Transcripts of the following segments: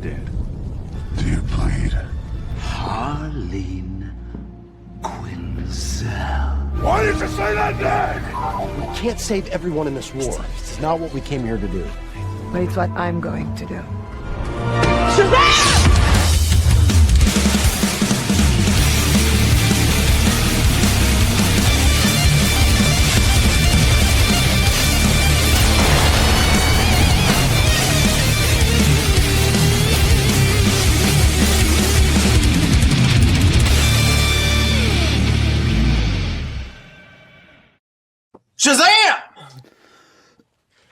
dead. Do you plead? Harleen Quinzel. Why did you say that name? We can't save everyone in this war. It's not what we came here to do. But it's what I'm going to do. Shazam!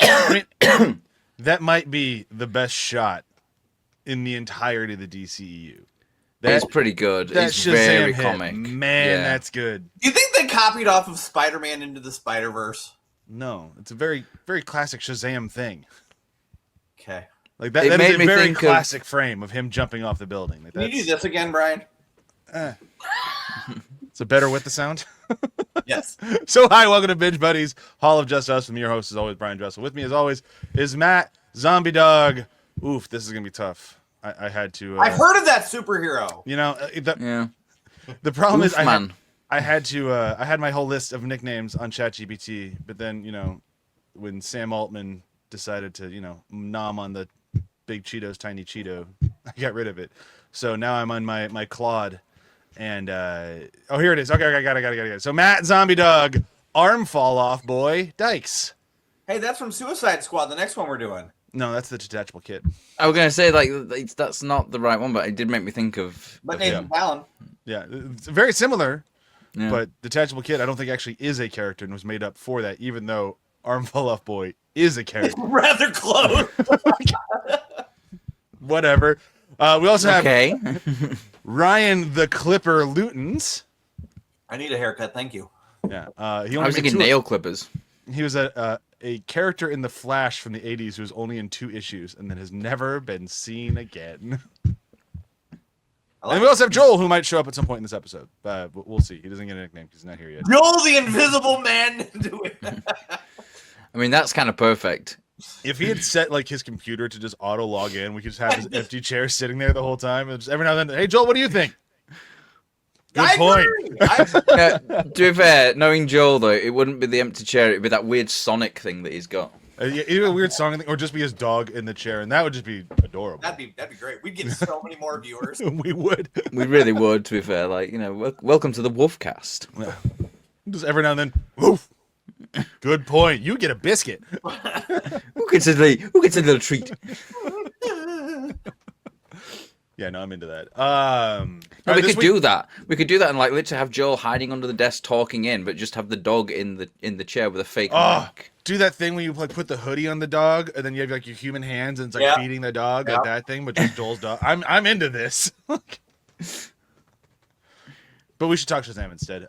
I mean, that might be the best shot in the entirety of the DCEU. It's pretty good. That It's Shazam very hit, comic. man, Yeah. that's good. Do you think they copied off of Spider-Man Into the Spider-Verse? No, it's a very, very classic Shazam thing. Okay. Like that, It that made is a me very think of- classic frame of him jumping off the building. Like Can you do that's, this again, Brian? it's a better with the sound. Yes. So hi, welcome to Binge Buddies, Hall of Just Us. From your host, as always, Brian Dressel. With me, as always, is Matt Zombie Dog. Oof, this is gonna be tough. I had to. I've heard of that superhero. You know, Yeah. the problem is Wolfman. I had to. I had my whole list of nicknames on ChatGPT, but then when Sam Altman decided to nom on the Big Cheetos Tiny Cheeto, I got rid of it. So now I'm on my Claude. And oh, here it is. Okay, I got it. So Matt Zombie Dog, arm fall off boy, Dykes. Hey, that's from Suicide Squad, the next one we're doing. No, that's the detachable kid. I was gonna say that's not the right one, but it did make me think of. But Nathan Fallon. Yeah, it's very similar, Yeah. but detachable kid I don't think actually is a character and was made up for that, even though arm fall off boy is a character. Rather close. Whatever. We also have Okay. Ryan the Clipper Lutens. I need a haircut, thank you. Yeah, I he only was made thinking nail clippers. He was a character in The Flash from the 80s who was only in 2 issues and then has never been seen again. And we also have Joel, who might show up at some point in this episode. But we'll see. He doesn't get a nickname because he's not here yet. Joel the Invisible Man. I mean, that's kind of perfect. If he had set like his computer to just auto log in, we could just have his empty chair sitting there the whole time. And just every now and then, hey Joel, what do you think? Good point. Yeah, to be fair, knowing Joel though, it wouldn't be the empty chair; it'd be that weird Sonic thing that he's got. Either a weird song thing or just be his dog in the chair, and that would just be adorable. That'd be great. We'd get so many more viewers. We would. We really would. To be fair, welcome to the Wolfcast. Just every now and then, woof. Good point. You get a biscuit. Who gets a little treat? Yeah, no, I'm into that. No, we could do that. We could do that and literally have Joel hiding under the desk talking in, but just have the dog in the chair with a fake mic. Do that thing where you put the hoodie on the dog, and then you have like your human hands, and it's like feeding the dog, like that thing, but just Joel's dog. I'm into this. But we should talk Shazam instead.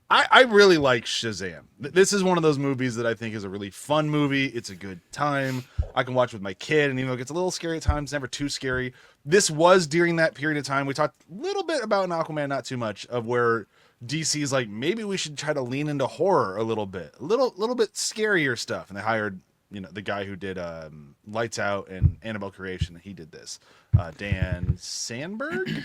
I really like Shazam. This is one of those movies that I think is a really fun movie. It's a good time. I can watch with my kid, and even though it gets a little scary at times, it's never too scary. This was during that period of time. We talked a little bit about an Aquaman, not too much, of where DC's like, maybe we should try to lean into horror a little bit. A little bit scarier stuff. And they hired, the guy who did Lights Out and Annabelle Creation. He did this. Dan Sandberg?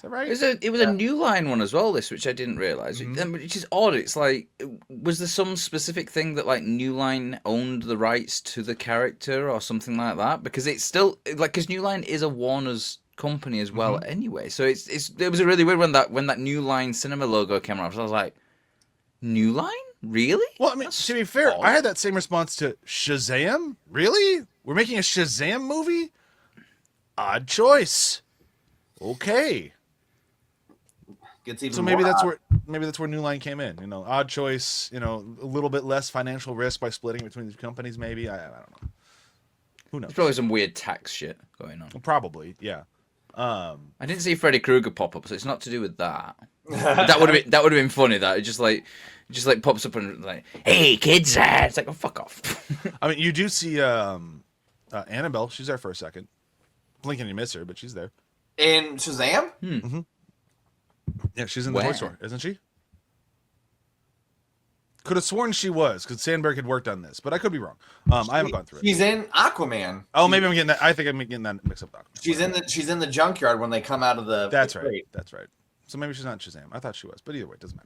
Right? It was a New Line one as well, this, which I didn't realize. Which is odd. It's like, was there some specific thing that New Line owned the rights to the character or something like that? Because it's still because New Line is a Warner's company as well, anyway. So it was a really weird when that New Line cinema logo came out. So I was like, New Line, really? Well, I mean, That's to be fair, odd. I had that same response to Shazam. Really? We're making a Shazam movie? Odd choice. Okay. Gets even So maybe more that's odd. where New Line came in. Odd choice. A little bit less financial risk by splitting between these companies. Maybe I don't know. Who knows? There's probably some weird tax shit going on. Probably, yeah. I didn't see Freddy Krueger pop up, so it's not to do with that. But that would have been funny. That it just pops up and like, hey kids, it's like, oh fuck off. I mean, you do see Annabelle. She's there for a second. Blink and you miss her, but she's there. In Shazam? Yeah, she's in the toy Where? store, isn't she? Could have sworn she was because Sandberg had worked on this, but I could be wrong. I haven't gone through it. She's in Aquaman. Oh, maybe I'm getting that. I think I'm getting that mixed up. With Aquaman. She's in the junkyard when they come out of the. That's the right. crate. That's right. So maybe she's not Shazam. I thought she was, but either way, it doesn't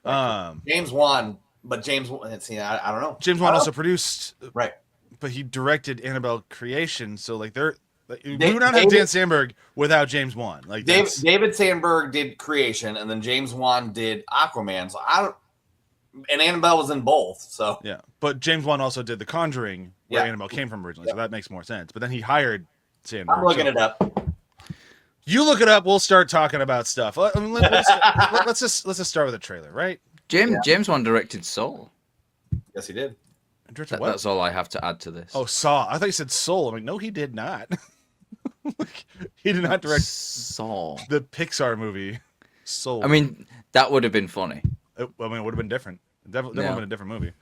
matter. James Wan, but James. See, I don't know. James Wan also produced, right, but he directed Annabelle Creation. So like they're. We would not have Dan Sandberg without James Wan. Like David Sandberg did Creation, and then James Wan did Aquaman. So I don't. And Annabelle was in both. So yeah, but James Wan also did The Conjuring, where Yeah. Annabelle came from originally. So that makes more sense. But then he hired Sandberg. I'm looking it up. You look it up. We'll start talking about stuff. Let's just start with the trailer, right? James Wan directed Soul. Yes, he did. That's all I have to add to this. Oh, Saw. I thought you said Soul. I'm like, no, he did not. He did not direct Saul, the Pixar movie Soul. I mean, that would have been funny. It would have been different. Definitely would have been a different movie.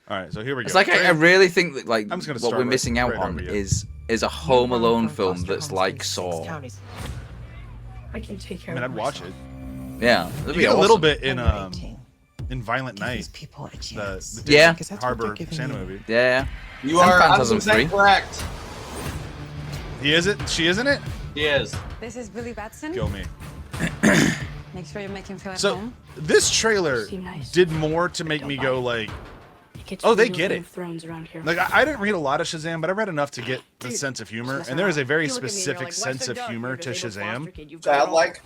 All right, so here we go. It's like I really think that like I'm just gonna what start we're missing out right on over you. is a Home Alone film that's like Saw. I can take care I mean, I'd watch it. Yeah, that'd You be get a little awesome. bit in Violent Night, the Yeah. Harbor Santa movie. Yeah, You And are Phantasm 100% 3. correct. He is it? She isn't it? He is. This is Billy Batson. Go me. Make sure you make him feel at So home. this trailer did more to make me go like, oh, they get it. Like I didn't read a lot of Shazam, but I read enough to get the sense of humor, and there is a very specific sense of humor to Shazam. Childlike.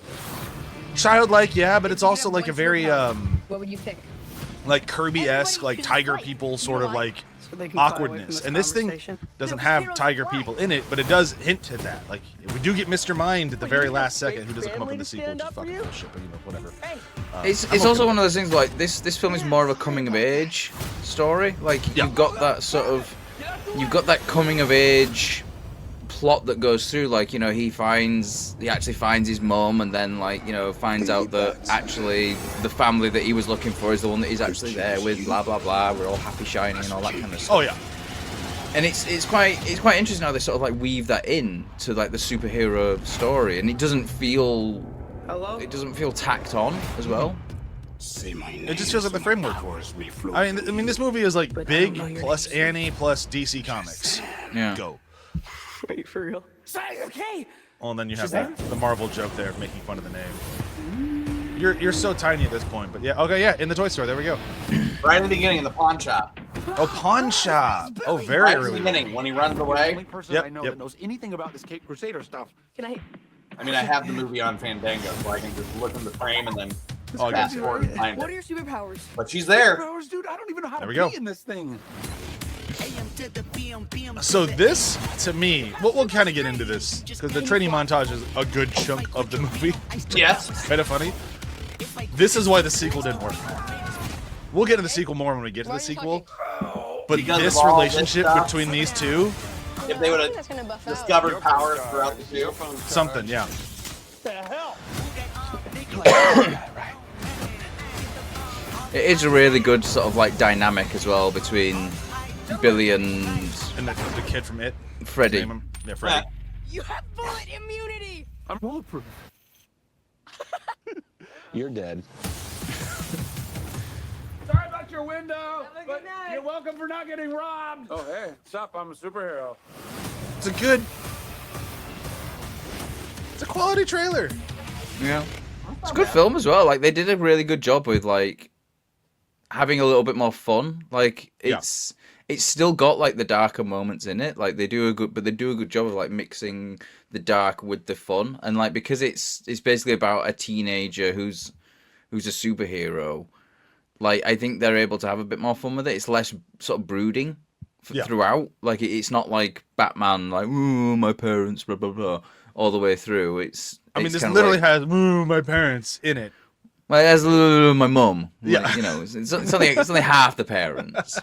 Childlike, yeah, but it's also like a very What would you pick? like Kirby-esque, like tiger people sort of like awkwardness. And this thing doesn't have tiger people in it, but it does hint at that. Like we do get Mr. Mind at the very last second, who doesn't come up in the sequel, which is fucking bullshit, but you know, whatever. It's also one of those things like this film is more of a coming of age story. Like you've got that sort of coming of age plot that goes through, like, you know, he actually finds his mum, and then, like, you know, finds out that actually the family that he was looking for is the one that he's actually there with, blah blah blah, we're all happy shiny and all that kind of stuff. Oh yeah. And it's quite interesting how they sort of like weave that in to like the superhero story, and it doesn't feel tacked on as well. It just feels like the framework for it. I mean, this movie is like Big plus Annie plus DC Comics. Yeah. Go. Wait, for real? Okay. Oh, and then you have the Marvel joke there of making fun of the name. You're so tiny at this point, but yeah. Okay, yeah. In the toy store. There we go. Right in the beginning, in the pawn shop. Oh, pawn shop. Oh, very Right in the early. beginning, when he runs away. Only person I know that knows anything about this Cape Crusader stuff. Can I? I mean, I have the movie on Fandango, so I can just look in the frame and then Oh, fast yeah. forward and find What are it. your superpowers? But she's there. Powers, dude, I don't even know how There to we go. be in this thing. So this, to me, we'll kind of get into this because the training montage is a good chunk of the movie. Yes. Kind of funny. This is why the sequel didn't work. We'll get into the sequel more when we get to the sequel. But Because of this all this relationship stuff. between these two, If they would have discovered powers throughout the two. something, yeah. It is a really good sort of like dynamic as well between Billy and And the kid from It. Freddy. Name him. Yeah, Freddy. You have bullet immunity. I'm bulletproof. You're dead. Sorry about your window, but you're welcome for not getting robbed. Oh, hey, what's up? I'm a superhero. It's a quality trailer. Yeah. It's a good film as well. Like they did a really good job with like having a little bit more fun. Like it's still got like the darker moments in it. Like they do a good job of like mixing the dark with the fun. And like because it's basically about a teenager who's a superhero. Like I think they're able to have a bit more fun with it. It's less sort of brooding throughout. Like it's not like Batman, like ooh my parents, blah blah blah, all the way through. I mean, this kind of literally like, has my parents in it. well, it has my mum. Like, Yeah. you know, it's only half the parents.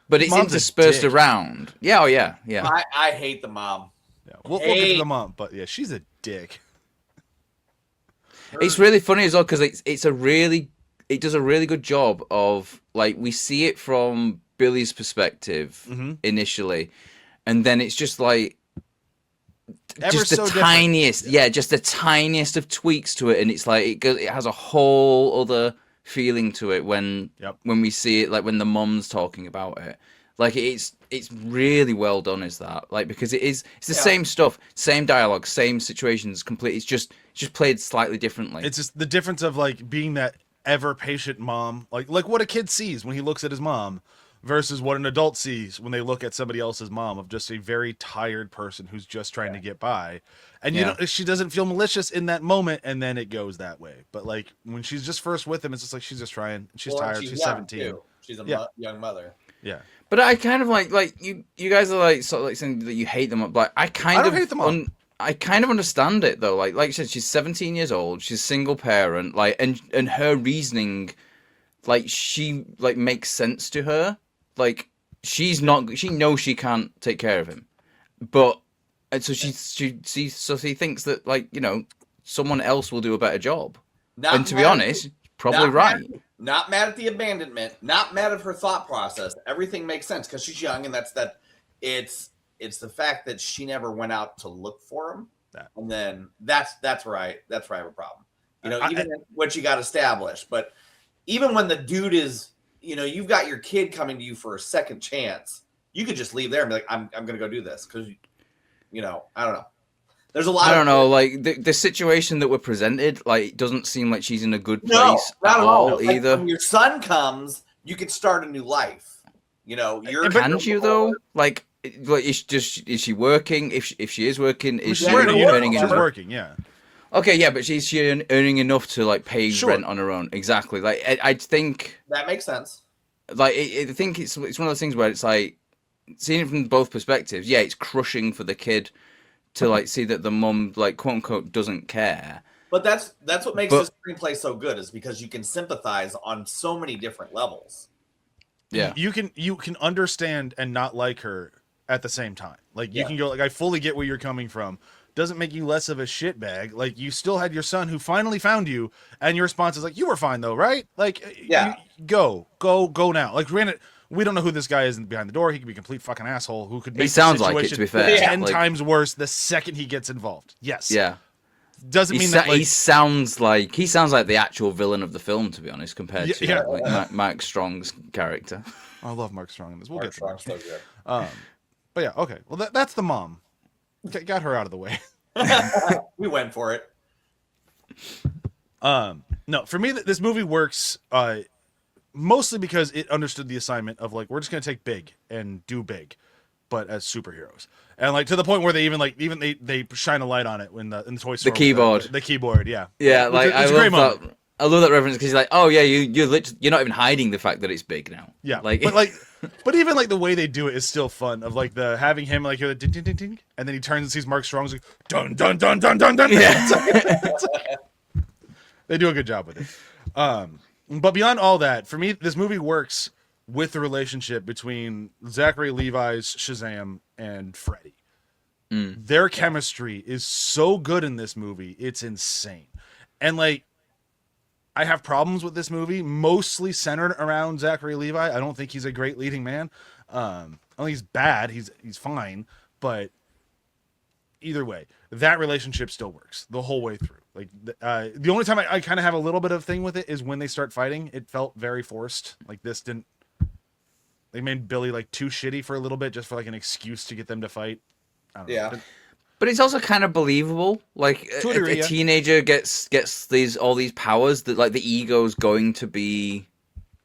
But it's Mom's a interspersed dick. around. Yeah, oh yeah, yeah. I hate the mom. Yeah, we'll get to the mom, but yeah, she's a dick. It's really funny as well because it does a really good job of like we see it from Billy's perspective initially, and then it's just like just the tiniest, just the tiniest of tweaks to it, and it's like it has a whole other feeling to it when we see it, like when the mom's talking about it. Like it's really well done, is that, like, because it's the same stuff, same dialogue, same situations, complete. It's just played slightly differently. It's just the difference of like being that ever patient mom, like what a kid sees when he looks at his mom, versus what an adult sees when they look at somebody else's mom, of just a very tired person who's just trying to get by. And you know, she doesn't feel malicious in that moment, and then it goes that way. But like when she's just first with him, it's just like she's just trying. She's tired. She's 17. Too. She's a young mother. Yeah. But I kind of like you guys are like sort of like saying that you hate them, but I don't hate them. I kind of understand it though. Like you said, she's 17 years old. She's a single parent. Like, and her reasoning, like she like makes sense to her. Like she knows she can't take care of him, but and so she thinks that, like, you know, someone else will do a better job. And to be honest, probably right. Not mad at the abandonment, not mad at her thought process. Everything makes sense because she's young, and it's the fact that she never went out to look for him. And then that's where I have a problem. You know, even what you got established, but even when the dude is, you know, you've got your kid coming to you for a second chance, you could just leave there and be like, I'm gonna go do this, because, you know, I don't know. There's a lot. I don't know, like the situation that we're presented, like, it doesn't seem like she's in a good place not at all like, either. when your son comes, you can start a new life. You know, can you though? Like is she working? If she is working, is she earning enough? She's working, yeah. Okay, yeah, but she's earning enough to like pay rent on her own. Exactly. Like I think that makes sense. Like I think it's one of those things where it's like, seeing it from both perspectives. Yeah, it's crushing for the kid to like see that the mum, like, quote unquote, doesn't care. But that's what makes the screenplay so good, is because you can sympathize on so many different levels. Yeah, you can understand and not like her at the same time. Like you can go like, I fully get where you're coming from. Doesn't make you less of a shitbag. Like, you still had your son who finally found you, and your response is like, you were fine though, right? Like, go now. Like, granted, we don't know who this guy is behind the door. He could be a complete fucking asshole who could make he sounds like it, to be fair, 10 times worse the second he gets involved. Yes. Yeah. Doesn't mean that, like, he sounds like the actual villain of the film, to be honest, compared to like Mark Strong's character. I love Mark Strong in this. We'll get to that. So good. But yeah, okay. Well, that's the mom. Got her out of the way. We went for it. No, for me, this movie works mostly because it understood the assignment of, like, we're just gonna take big and do big, but as superheroes, and like to the point where they they shine a light on it when in the toy store. The keyboard, the keyboard, yeah. Like I love that. I love that reference because he's like, oh yeah, you're not even hiding the fact that it's big now. Yeah, but even like the way they do it is still fun. Of like having him like hear the ding ding ding ding, and then he turns and sees Mark Strong's like dun dun dun dun dun dun. Yeah. They do a good job with it. But beyond all that, for me, this movie works with the relationship between Zachary Levi's Shazam and Freddy. Their chemistry is so good in this movie; it's insane. And like, I have problems with this movie, mostly centered around Zachary Levi. I don't think he's a great leading man. I don't think he's bad. He's fine. But either way, that relationship still works the whole way through. Like, the only time I kind of have a little bit of thing with it is when they start fighting. It felt very forced. Like, this didn't... They made Billy, like, too shitty for a little bit just for, like, an excuse to get them to fight. I don't know. But it's also kind of believable. Like, a teenager gets all these powers that, like, the ego's going to be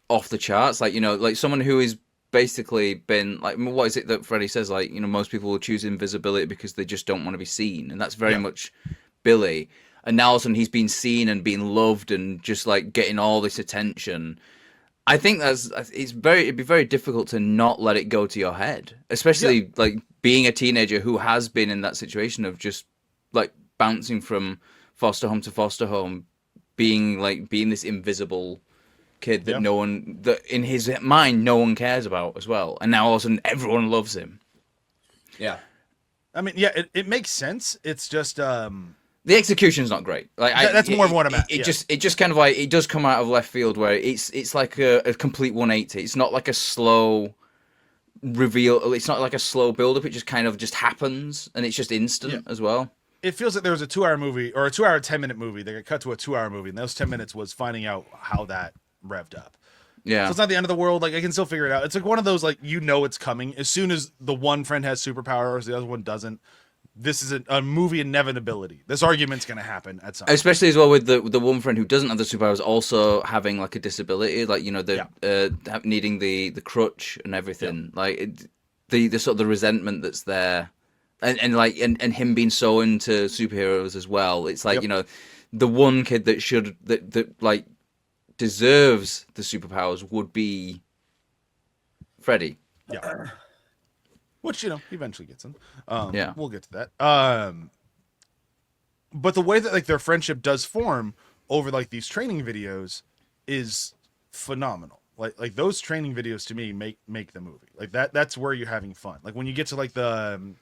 off the charts. Like, you know, like someone who is basically been, like, what is it that Freddy says? Like, you know, most people will choose invisibility because they just don't want to be seen. And that's very much Billy. And now all of a sudden he's been seen and being loved and just, like, getting all this attention. I think it'd be very difficult to not let it go to your head, especially like being a teenager who has been in that situation of just like bouncing from foster home to foster home, being this invisible kid that that in his mind no one cares about as well, and now all of a sudden everyone loves him. Yeah, I mean, yeah, it makes sense. It's just the execution's not great. Like that's more of what I'm at. It just kind of like, it does come out of left field where it's like a complete 180. It's not like a slow reveal. It's not like a slow build up. It just kind of just happens, and it's just instant as well. It feels like there was a 2-hour movie or a 2-hour 10-minute movie. They got cut to a 2-hour movie, and those 10 minutes was finding out how that revved up. Yeah. So it's not the end of the world. Like I can still figure it out. It's like one of those like it's coming as soon as the one friend has superpowers, the other one doesn't. This is a movie inevitability. This argument's going to happen at some point. Especially as well with the one friend who doesn't have the superpowers also having like a disability, like needing the crutch and everything. Yeah. Like the sort of the resentment that's there, and him being so into superheroes as well. It's like the one kid that like deserves the superpowers would be Freddy. Yeah. Which, he eventually gets in. We'll get to that. But the way that like their friendship does form over like these training videos is phenomenal. Like those training videos to me make the movie. Like that's where you're having fun. Like when you get to like the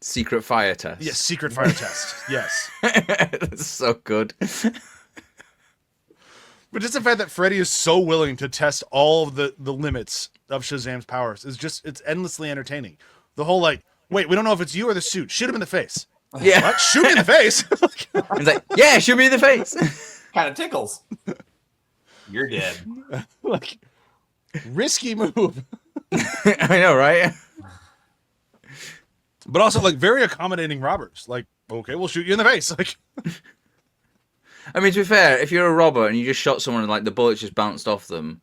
secret fire test. Yes, secret fire test. Yes. That's so good. But just the fact that Freddy is so willing to test all of the limits of Shazam's powers is it's endlessly entertaining. The whole like, wait, we don't know if it's you or the suit. Shoot him in the face. Yeah. What? Shoot me in the face. He's like, yeah, shoot me in the face. Kind of tickles. You're dead. Like, risky move. I know, right? But also like very accommodating robbers. Like, okay, we'll shoot you in the face. Like. I mean, to be fair, if you're a robber and you just shot someone and like the bullets just bounced off them,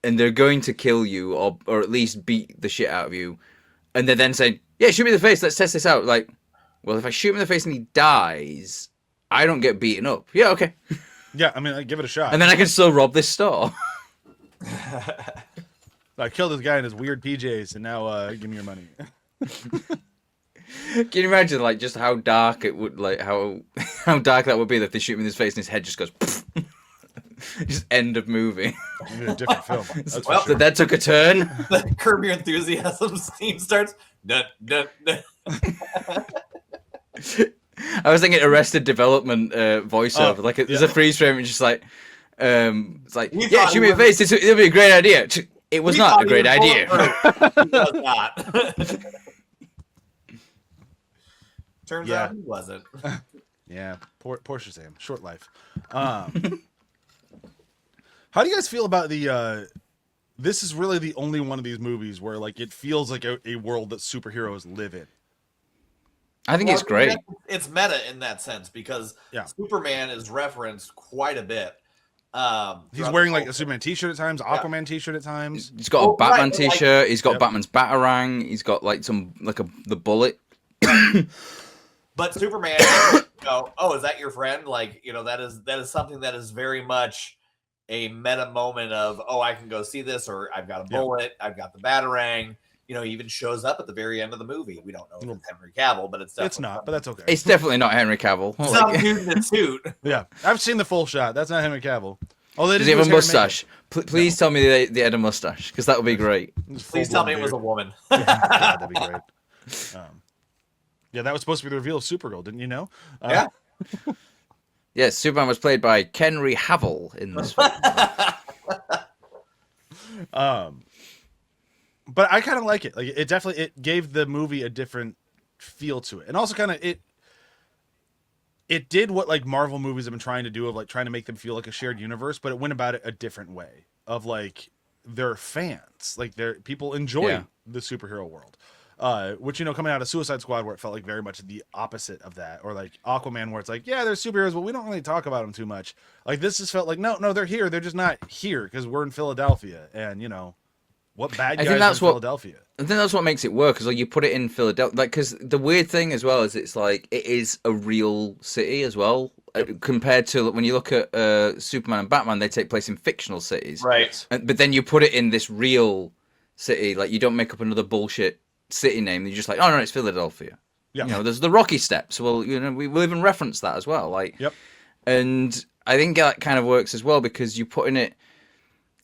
and they're going to kill you or at least beat the shit out of you, and they're then saying, "Yeah, shoot me in the face. Let's test this out." Like, well, if I shoot him in the face and he dies, I don't get beaten up. Yeah, okay. Yeah, I mean, like, give it a shot. And then I can still rob this store. I killed this guy in his weird PJs, and now give me your money. Can you imagine, like, just how dark it would, like, how dark that would be if they shoot him in his face and his head just goes, just end of movie. A different film. Well, sure. That took a turn. The Curb Your Enthusiasm scene starts. Dun, dun, dun. I was thinking Arrested Development voiceover. Like, there's a freeze frame and just like, it's like, yeah, shoot me in the face. It'll be a great idea. It was not a great idea. It was not. Turns out he wasn't. Yeah, poor Shazam. Short life. How do you guys feel about the? This is really the only one of these movies where like it feels like a world that superheroes live in. I think it's great. It's meta in that sense because Superman is referenced quite a bit. He's wearing like a Superman t-shirt at times, Aquaman t-shirt at times. He's got a Batman t-shirt. He's got Batman's Batarang. He's got like the bullet. But Superman, oh, is that your friend? Like, that is something that is very much a meta moment of, oh, I can go see this, or I've got a bullet, I've got the Batarang. He even shows up at the very end of the movie. We don't know if it's Henry Cavill, but it's not, but that's okay. It's definitely not Henry Cavill. Some dude in a suit. Yeah, I've seen the full shot. That's not Henry Cavill. Oh, does he have a mustache? Please tell me they had a mustache, because that would be great. Please tell me it was a woman. God, that'd be great. Yeah, that was supposed to be the reveal of Supergirl, didn't you know? Yeah. Yes, Superman was played by Henry Cavill in this film. But I kind of like it. Like it gave the movie a different feel to it, and also kind of it did what like Marvel movies have been trying to do of like trying to make them feel like a shared universe, but it went about it a different way. Of like they're fans, like people enjoy the superhero world. Which, coming out of Suicide Squad, where it felt like very much the opposite of that, or like Aquaman, where it's like, yeah, they're superheroes, but we don't really talk about them too much. Like this just felt like, no, they're here. They're just not here because we're in Philadelphia, and what bad guys in Philadelphia. I think that's what makes it work, is like you put it in Philadelphia, like because the weird thing as well is it's like it is a real city as well. Compared to when you look at Superman and Batman, they take place in fictional cities, right? But then you put it in this real city, like you don't make up another bullshit city name. You're just like, oh no, it's Philadelphia. Yeah. There's the Rocky Steps. Well, we'll even reference that as well. Like, and I think that kind of works as well because you put in it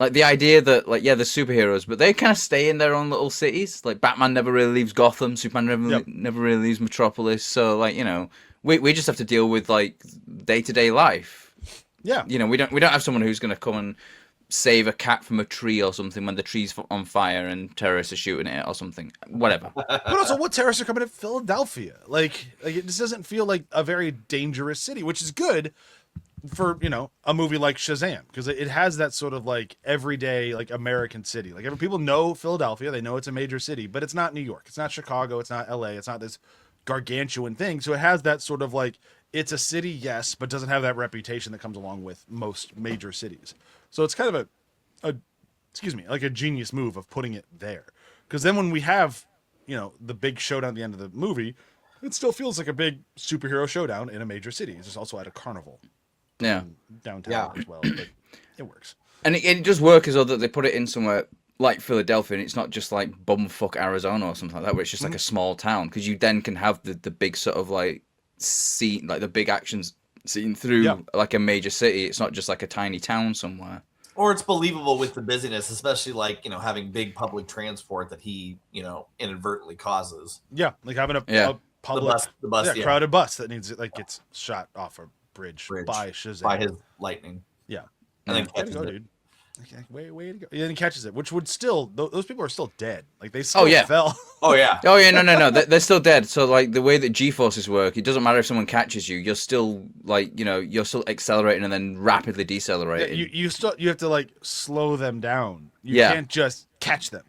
like the idea that like they're superheroes, but they kind of stay in their own little cities. Like Batman never really leaves Gotham. Superman never really leaves Metropolis. So like we just have to deal with like day-to-day life. Yeah. We don't have someone who's going to come and save a cat from a tree or something when the tree's on fire and terrorists are shooting it or something. Whatever. But also, what terrorists are coming to Philadelphia? Like it just doesn't feel like a very dangerous city, which is good. for a movie like Shazam, because it has that sort of like everyday like American city. Like people know Philadelphia, they know it's a major city, but it's not New York, it's not Chicago, it's not LA, it's not this gargantuan thing. So it has that sort of like, it's a city, yes, but doesn't have that reputation that comes along with most major cities. So it's kind of like a genius move of putting it there, because then when we have the big showdown at the end of the movie, it still feels like a big superhero showdown in a major city. It's just also at a carnival. Yeah. Downtown as well, but it works. And it does work as though that they put it in somewhere like Philadelphia, and it's not just like bumfuck Arizona or something like that, where it's just like a small town, because you then can have the big sort of like scene, like the big actions seen through like a major city. It's not just like a tiny town somewhere. Or it's believable with the busyness, especially like, having big public transport that he, inadvertently causes. Yeah, like having a public, the bus, crowded bus that gets shot off a bridge by Shazam. By his lightning. Yeah. And then Way to catches go, it. dude. Okay, way to go. Yeah, and he catches it, which would still, those people are still dead. Like they still fell. Oh yeah. Oh yeah, no, they're still dead. So like the way that G-forces work, it doesn't matter if someone catches you, you're still like, you're still accelerating and then rapidly decelerating. Yeah, you have to like slow them down. You Yeah. can't just catch them.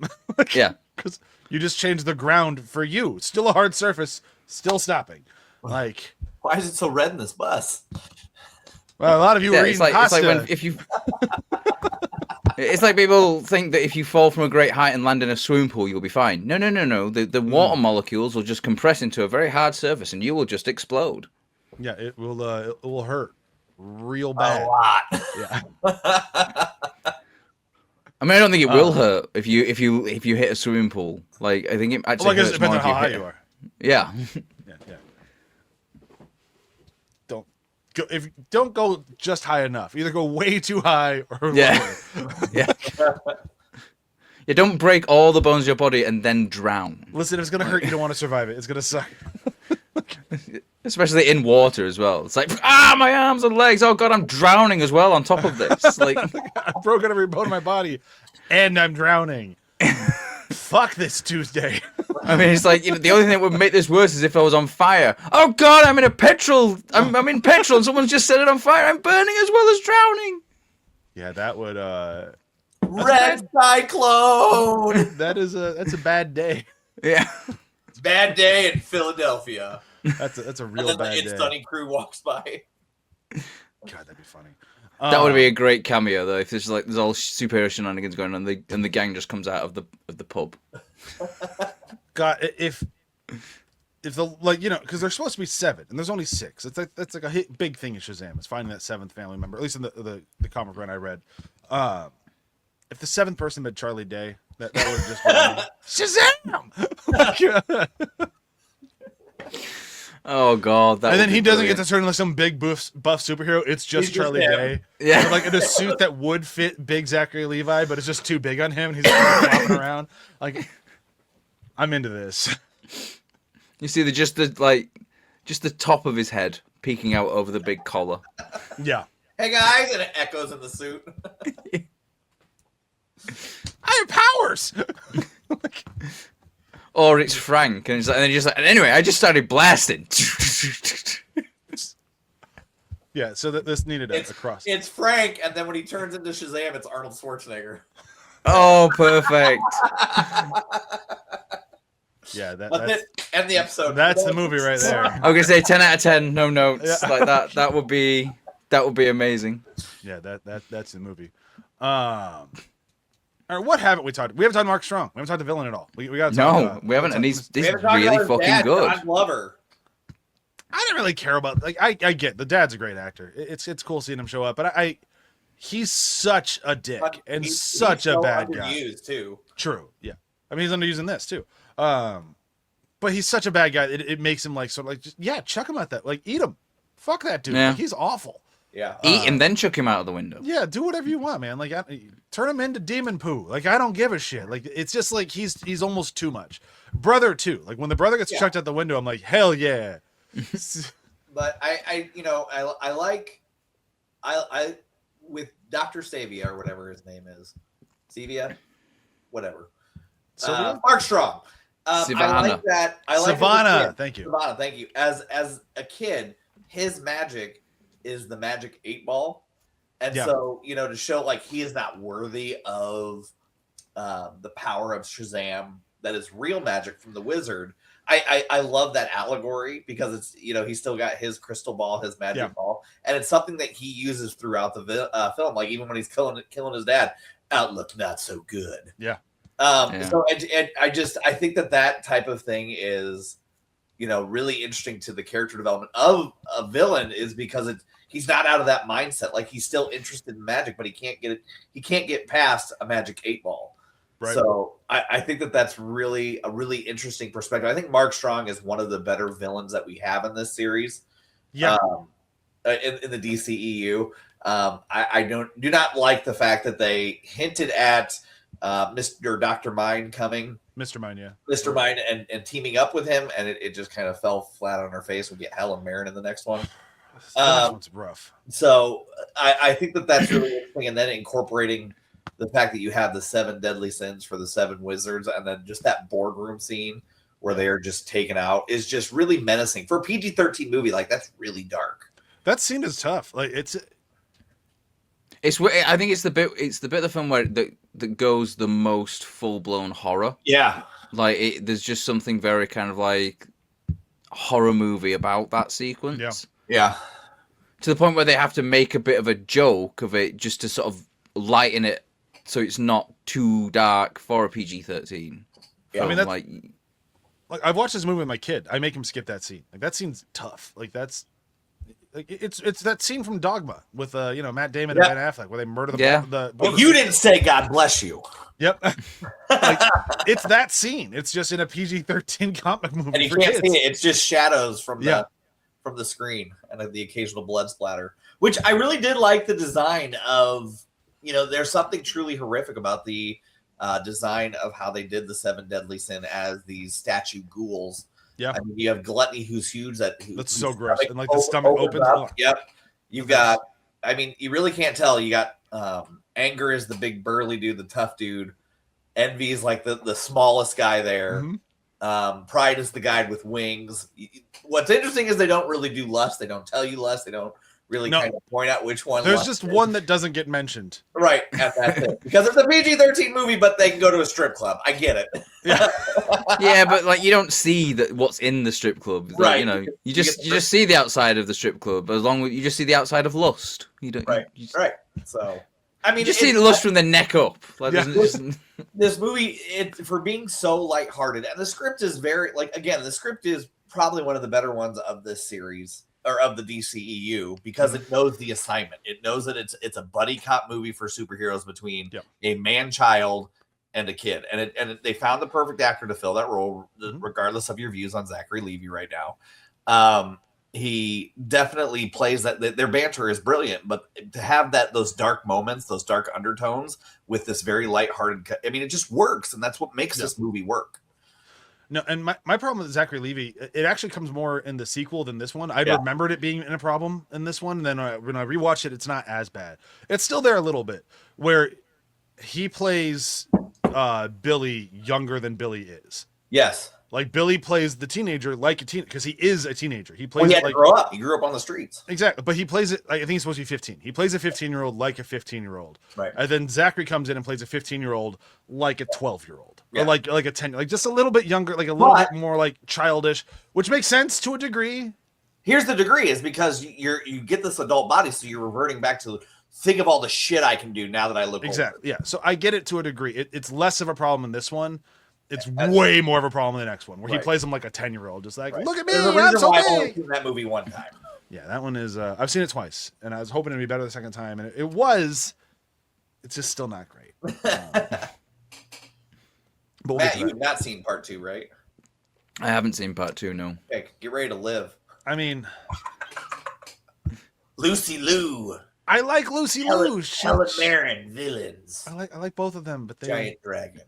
Yeah. Because you just change the ground for you. Still a hard surface, still stopping. Like, Why is it so red in this bus? well, a lot of you were eating pasta. It's like when if you it's like people think that if you fall from a great height and land in a swimming pool, you'll be fine. No. The water molecules will just compress into a very hard surface, and you will just explode. Yeah, it will hurt real bad. A lot. Yeah. I mean, I don't think it will hurt if you hit a swimming pool. Like, I think it actually Well, I guess hurts it depends more on if how high hit you are. Yeah. Yeah. Don't go just high enough. Either go way too high or lower. Yeah. Yeah, don't break all the bones of your body and then drown. Listen, if it's gonna hurt, you don't want to survive it. It's gonna suck. Especially in water as well. It's like, my arms and legs. Oh god, I'm drowning as well on top of this. Like, I've broken every bone in my body, and I'm drowning. Fuck this Tuesday. I mean, it's like, the only thing that would make this worse is if I was on fire. Oh god, I'm in petrol, and someone's just set it on fire. I'm burning as well as drowning. Yeah, that would Red cyclone. that's a bad day. Yeah. Bad day in Philadelphia. That's a And real then bad the day. It's Sunny crew walks by. God, that'd be funny. That would be a great cameo though, if there's all superhero shenanigans going on, and the gang just comes out of the pub. God, if the because there's supposed to be 7 and there's only 6. That's like a big thing in Shazam. It's finding that 7th family member. At least in the comic run I read. If the 7th person had Charlie Day, that would have just been Shazam. Oh god, and then he doesn't get to turn into some big buff superhero. It's just He's Charlie just him. Day. Yeah. Like in a suit that would fit big Zachary Levi, but it's just too big on him. He's like, walking around. Like, I'm into this. You see just the top of his head peeking out over the big collar. Yeah. Hey guys, and it echoes in the suit. I have powers. Or it's Frank, and then you're just like, and anyway, I just started blasting. Yeah, so this needed a cross. It's Frank, and then when he turns into Shazam, it's Arnold Schwarzenegger. Oh, perfect. Yeah, That's that's it. End the episode. that's the movie right there. I was gonna say 10 out of 10, no notes. Yeah. Like that. That would be amazing. Yeah, that's the movie. All right, what haven't we talked? We haven't talked Mark Strong. We haven't talked the villain at all. We got to talk. We haven't, and he's We haven't talked really about his fucking dad, good. Don Glover. I didn't really care about I get the dad's a great actor. It's cool seeing him show up, but he's such a dick But and he's such a so bad guy. underused, too. True. Yeah. I mean, he's underused in this too. But he's such a bad guy. It makes him like sort of like just, chuck him at that. Like eat him. Fuck that dude. Yeah. Like, he's awful. Yeah. Eat him, then chuck him out of the window. Yeah, do whatever you want, man. Like turn him into demon poo. Like I don't give a shit. Like it's just like he's almost too much. Brother too. Like when the brother gets chucked out the window, I'm like, hell yeah. But I like with Dr. Savia or whatever his name is. Savia? Whatever. Sylvia? Mark Strong. I Savannah. like that. I like Savannah. as a kid- Thank you. Savannah, thank you. As a kid, his magic is the magic 8 ball. And Yeah. so, to show like he is not worthy of the power of Shazam that is real magic from the wizard. I love that allegory because it's, he's still got his crystal ball, his magic ball, and it's something that he uses throughout the film. Like even when he's killing his dad, outlook not so good. Yeah. So and I think that type of thing is, really interesting to the character development of a villain is because he's not out of that mindset. Like he's still interested in magic, but he can't get past a magic 8 ball. Right. So I think that's really a really interesting perspective. I think Mark Strong is one of the better villains that we have in this series. Yeah. In the DCEU. I do not like the fact that they hinted at Mr. Dr. Mind coming. Mr. Mind, yeah. Mr. Mind and teaming up with him, and it just kind of fell flat on her face. We get Helen Mirren in the next one. The next one's rough. So I think that's really interesting. And then incorporating the fact that you have the 7 deadly sins for the 7 wizards, and then just that boardroom scene where they are just taken out is just really menacing for a PG-13 movie. Like that's really dark. That scene is tough. Like it's. I think it's the bit of the film where that goes the most full blown horror. Yeah, like there's just something very kind of like horror movie about that sequence. Yeah. To the point where they have to make a bit of a joke of it just to sort of lighten it so it's not too dark for a PG-13. Yeah. I mean, like I've watched this movie with my kid. I make him skip that scene. Like that scene's tough. Like that's. Like it's that scene from Dogma with Matt Damon and Ben Affleck where they murder the Well, you didn't say God bless you. Yep. Like, it's that scene. It's just in a PG-13 comic movie. And you can't see it. It's just shadows from the screen and the occasional blood splatter. Which I really did like the design of, there's something truly horrific about the design of how they did the 7 deadly sin as these statue ghouls. Yeah, I mean, you have Gluttony, who's huge. That's so gross, and like the stomach opens up. Yep. You've got. I mean, you really can't tell. You got Anger is the big burly dude, the tough dude. Envy is like the smallest guy there. Mm-hmm. Pride is the guy with wings. What's interesting is they don't really do Lust. They don't tell you Lust. They don't really kind of point out which one. There's just one that doesn't get mentioned. Right, and that's it. Because it's a PG-13 movie, but they can go to a strip club. I get it. Yeah, yeah, but like you don't see what's in the strip club, like, right? You just see the outside of the strip club. You just see the outside of Lust. You don't. Right, right. So, I mean, you just see the Lust from the neck up. Like, this movie, for being so lighthearted, and the script is very the script is probably one of the better ones of this series. Or of the DCEU, because it knows the assignment. It knows that it's a buddy cop movie for superheroes between a man-child and a kid, and they found the perfect actor to fill that role, regardless of your views on Zachary Levi right now. He definitely plays that. Their banter is brilliant, but to have those dark moments, those dark undertones, with this very lighthearted, I mean, it just works, and that's what makes this movie work. No, and my problem with Zachary Levi, it actually comes more in the sequel than this one. I remembered it being in a problem in this one. And then when I rewatched it, it's not as bad. It's still there a little bit where he plays Billy younger than Billy is. Yes. Like Billy plays the teenager like a teen because he is a teenager. He plays he had to grow up. He grew up on the streets. Exactly, but he plays it. I think he's supposed to be 15. He plays a 15-year-old like a 15-year-old. Right. And then Zachary comes in and plays a 15-year-old like a 12-year-old, or like a 10, like just a little bit younger, like a little bit more like childish, which makes sense to a degree. Here's the degree: is because you get this adult body, so you're reverting back to think of all the shit I can do now that I look exactly. older. Yeah, so I get it to a degree. It's less of a problem in this one. It's way more of a problem in the next one, where he plays him like a 10-year-old, just like, look at me, I'm so big. I've only seen that movie one time. Yeah, that one is. I've seen it twice, and I was hoping it'd be better the second time, and it was. It's just still not great. But Matt, you have not seen part 2, right? I haven't seen part 2. No. Okay, get ready to live. I mean, Lucy Liu. I like Lucy Liu. Helen Mirren, villains. I like both of them, but they giant dragon.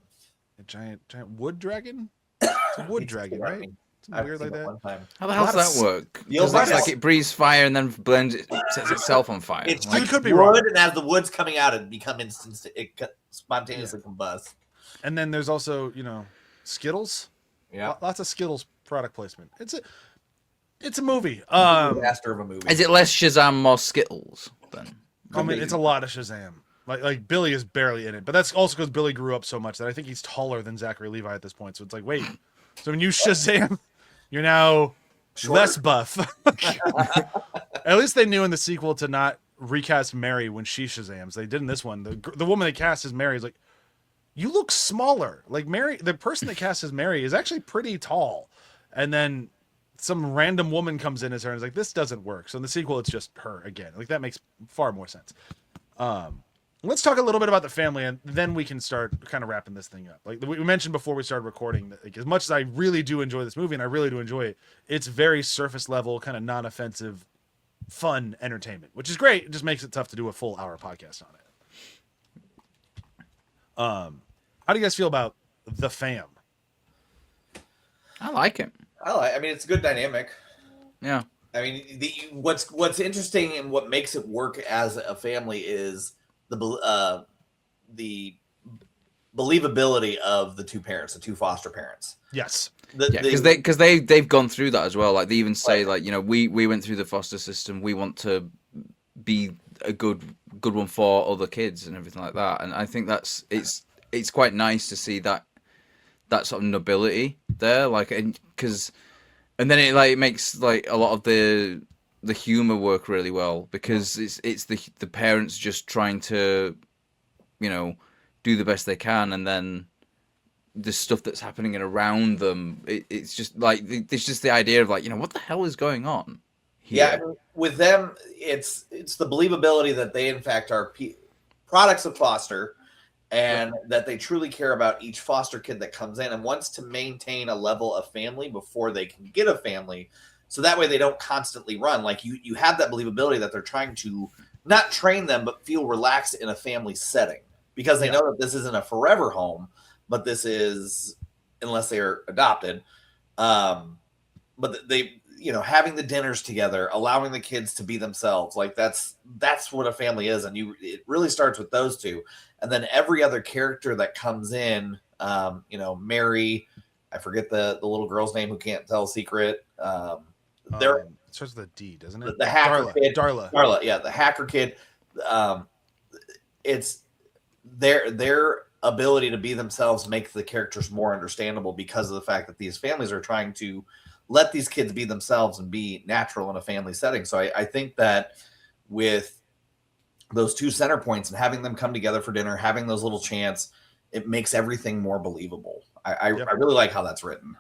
A giant wood dragon? It's a wood dragon, right? Something weird like that. One time. How the hell does that work? It's like it breathes fire and then blends it, sets itself on fire. It's like, could be wood, and as the wood's coming out, it spontaneously combust. And then there's also, Skittles. Yeah, lots of Skittles product placement. It's a movie. Disaster of a movie. Is it less Shazam, more Skittles then? I mean, it's a lot of Shazam. Like Billy is barely in it, but that's also because Billy grew up so much that I think he's taller than Zachary Levi at this point. So it's like, wait, so when you Shazam, you're now less buff. At least they knew in the sequel to not recast Mary when she Shazams. They did in this one. The woman they cast as Mary is like, you look smaller. Like Mary, the person that cast as Mary is actually pretty tall, and then some random woman comes in as her and is like, this doesn't work. So in the sequel, it's just her again. Like that makes far more sense. Let's talk a little bit about the family, and then we can start kind of wrapping this thing up. Like we mentioned before we started recording, that like, as much as I really do enjoy this movie, and I really do enjoy it, it's very surface level, kind of non-offensive, fun entertainment, which is great. It just makes it tough to do a full hour podcast on it. How do you guys feel about the fam? I like it. I mean, it's a good dynamic. Yeah. I mean, what's interesting and what makes it work as a family is the believability of the two parents, the two foster parents. Yes. Because they've gone through that as well. Like they even say, like, you know, we went through the foster system. We want to be a good one for other kids and everything like that. And I think it's quite nice to see that sort of nobility there. Like, and then it like makes like a lot of the humor work really well, because it's the parents just trying to, you know, do the best they can, and then the stuff that's happening around them, it's just like it's just the idea of like, you know, what the hell is going on here? Yeah, with them, it's the believability that they in fact are products of foster, and that they truly care about each foster kid that comes in and wants to maintain a level of family before they can get a family. So that way they don't constantly run. Like you have that believability that they're trying to not train them, but feel relaxed in a family setting, because they know that this isn't a forever home, but this is, unless they are adopted. But they, you know, having the dinners together, allowing the kids to be themselves, like that's what a family is. And it really starts with those two. And then every other character that comes in, you know, Mary, I forget the little girl's name who can't tell a secret. It starts with a D, doesn't it? The hacker kid. Darla. Yeah, the hacker kid. It's their ability to be themselves makes the characters more understandable, because of the fact that these families are trying to let these kids be themselves and be natural in a family setting. So I think that with those two center points and having them come together for dinner, having those little chants, it makes everything more believable. I really like how that's written.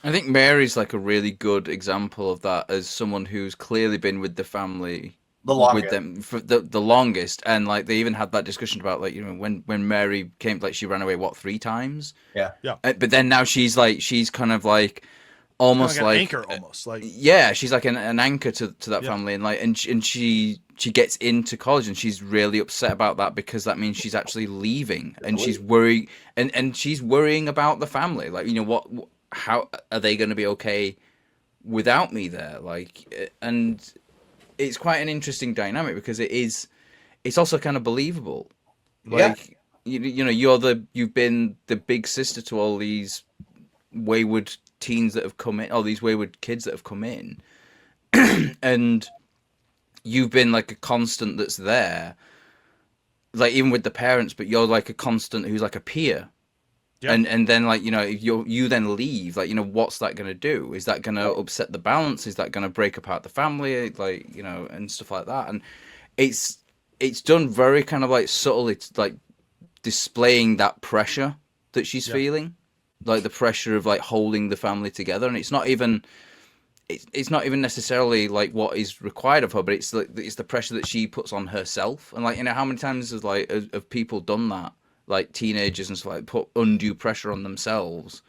I think Mary's like a really good example of that, as someone who's clearly been with the family with them for the longest. And like they even had that discussion about, like, you know, when Mary came, like she ran away 3 times. Yeah. But then now she's kind of like almost like an anchor, almost like, yeah, she's like an anchor to that family, and like and she gets into college, and she's really upset about that, because that means she's actually leaving, and she's worried, and she's worrying about the family, like, you know, how are they going to be okay without me there? Like, and it's quite an interesting dynamic, because it's also kind of believable. Like, you know, you've been the big sister to all these wayward teens that have come in, all these wayward kids that have come in, and you've been like a constant that's there, like even with the parents, but you're like a constant who's like a peer. And then, like, you know, if you then leave, like, you know, what's that going to do? Is that going to upset the balance? Is that going to break apart the family? Like, you know, and stuff like that. And it's done very kind of like subtle. It's like displaying that pressure that she's feeling, like the pressure of like holding the family together. And it's not even necessarily like what is required of her, but it's the pressure that she puts on herself. And like, you know, how many times have people done that? Like teenagers and stuff, like, put undue pressure on themselves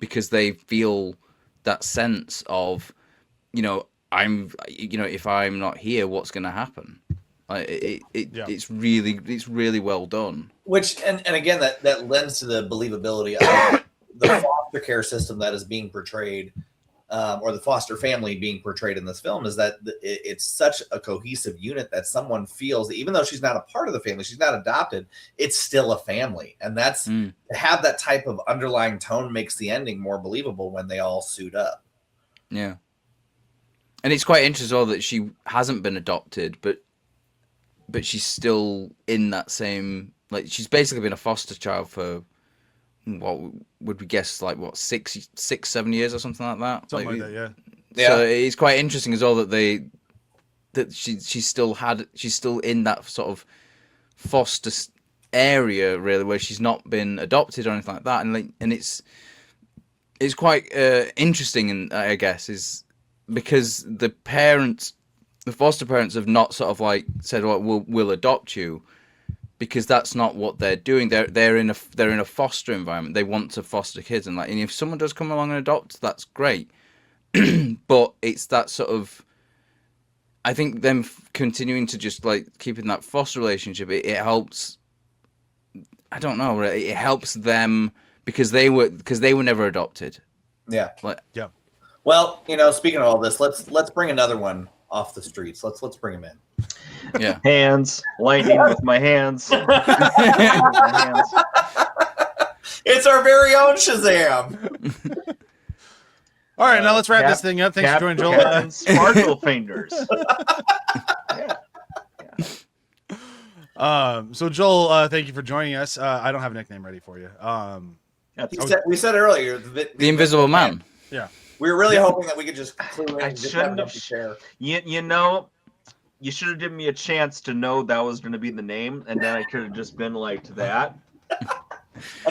because they feel that sense of, you know, if I'm not here, what's going to happen? Like it's really well done. Which and again that lends to the believability of the foster care system that is being portrayed, or the foster family being portrayed in this film, is that it's such a cohesive unit that someone feels that even though she's not a part of the family, she's not adopted, it's still a family. And that's to have that type of underlying tone makes the ending more believable when they all suit up. Yeah. And it's quite interesting as well that she hasn't been adopted, but she's still in that same, like, she's basically been a foster child for what would we guess, like, what, 6-7 years or something like that. Something like that, yeah. So it's quite interesting as well that she's still in that sort of foster area, really, where she's not been adopted or anything like that, and it's quite interesting, and I guess is because the foster parents have not sort of like said, well, we'll adopt you, because that's not what they're doing. They're in a foster environment. They want to foster kids, and if someone does come along and adopt, that's great. But it's that sort of, I think them continuing to just like keeping that foster relationship, it helps. I don't know. It helps them because they were never adopted. Yeah. Yeah. Well, speaking of all this, let's bring another one off the streets. Let's bring him in. Yeah. Hands, lightning with my hands. It's our very own Shazam. All right, now let's wrap this thing up. Thanks for joining, Joel. Sparkle fingers. So Joel, thank you for joining us. I don't have a nickname ready for you. We said earlier the Invisible Man. Yeah. We were really hoping that we could just clue in I and just have shouldn't an have. empty chair. You should have given me a chance to know that was going to be the name, and then I could have just been like to that.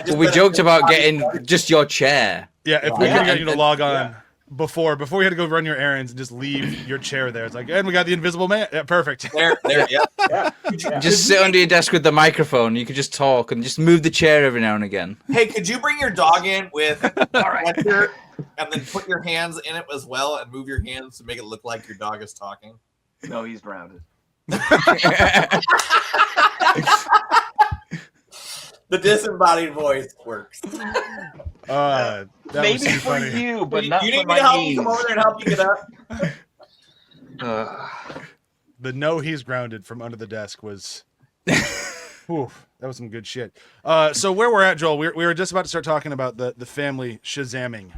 Well, we joked about getting just your chair. Yeah, if we could get you to log on before you had to go run your errands and just leave your chair there. It's like, and we got the Invisible Man. Yeah, perfect. There, yeah. Just sit under your desk with the microphone. You could just talk and just move the chair every now and again. Hey, could you bring your dog in with a and then put your hands in it as well and move your hands to make it look like your dog is talking? No, he's drowned. The disembodied voice works. That Maybe was too for funny. you, but You not need for me my to help knees. you come over there and help you get up? The "No, he's grounded" from under the desk was. Whew, that was some good shit. So where we're at, Joel, we were just about to start talking about the family Shazamming,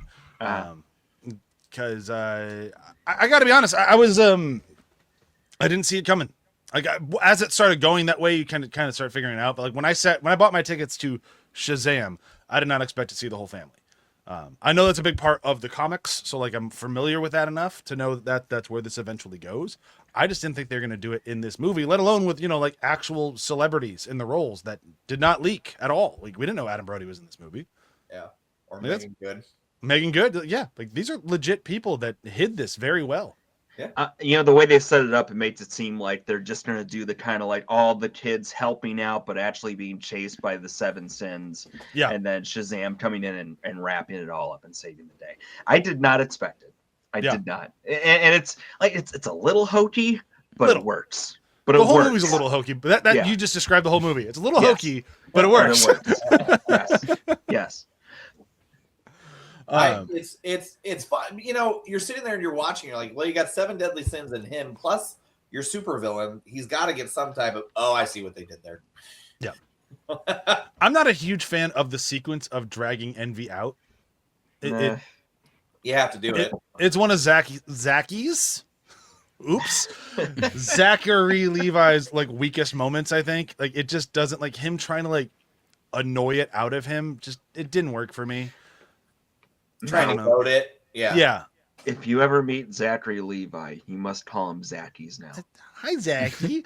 because I got to be honest, I was I didn't see it coming. Like as it started going that way, you kind of start figuring it out. But like when I bought my tickets to Shazam, I did not expect to see the whole family. I know that's a big part of the comics, so like I'm familiar with that enough to know that that's where this eventually goes. I just didn't think they were going to do it in this movie, let alone with like actual celebrities in the roles that did not leak at all. Like we didn't know Adam Brody was in this movie. Yeah, or Like, Megan Good. Megan Good, yeah. Like these are legit people that hid this very well. The way they set it up, it makes it seem like they're just going to do the kind of like all the kids helping out, but actually being chased by the Seven Sins. Yeah. And then Shazam coming in and wrapping it all up and saving the day. I did not expect it. I did not. And it's like, it's a little hokey, but it works. But the it whole works. movie's a little hokey, but that you just described the whole movie. It's a little hokey, but it works. Yes. It's fun. You're sitting there and you're watching. You're like, well, you got 7 deadly sins in him, plus your supervillain. He's got to get some type of. Oh, I see what they did there. Yeah. I'm not a huge fan of the sequence of dragging Envy out. You have to do it. It's one of Zacky's. Oops. Zachary Levi's like weakest moments, I think. Like it just doesn't, like him trying to like annoy it out of him. Just it didn't work for me. Trying to load it. Yeah. Yeah. If you ever meet Zachary Levi, you must call him Zacky's now. Hi, Zachy.